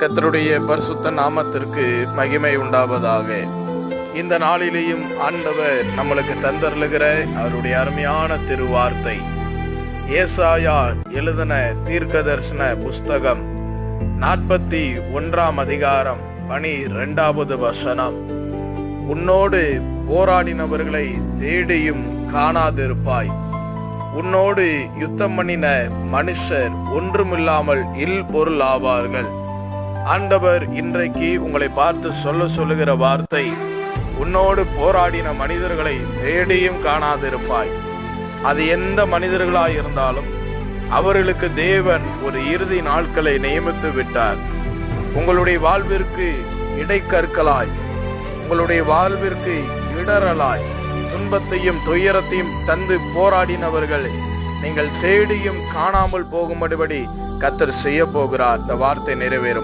கர்த்தருடைய பரிசுத்த நாமத்திற்கு மகிமை உண்டாவதாக. இந்த நாளிலேயும் ஆண்டவர் நம்மளுக்கு தந்தருளுகிற அவருடைய அருமையான திருவார்த்தை ஏசாயா எழுதின தீர்க்கதரிசன புஸ்தகம் 41 அதிகாரம் 12வது வசனம். உன்னோடு போராடினவர்களை தேடியும் காணாதிருப்பாய். உன்னோடு யுத்தம் பண்ணின மனுஷர் ஒன்றுமில்லாமல் இல் பொருள் ஆவார்கள். ஆண்டவர் இன்றைக்கு உங்களை பார்த்து சொல்லுகிற வார்த்தை, உன்னோடு போராடின மனிதர்களை தேடியும் காணாதிருப்பாய். அது எந்த மனிதர்களாய் இருந்தாலும் அவர்களுக்கு தேவன் ஒரு இறுதி நாட்களை நியமித்து விட்டார். உங்களுடைய வாழ்விற்கு இடைக்கற்களாய், உங்களுடைய வாழ்விற்கு இடரலாய் துன்பத்தையும் துயரத்தையும் தந்து போராடினவர்களை நீங்கள் தேடியும் காணாமல் போகும்படி கர்த்தர் செய்ய போகிறார். இந்த வார்த்தை நிறைவேறும்.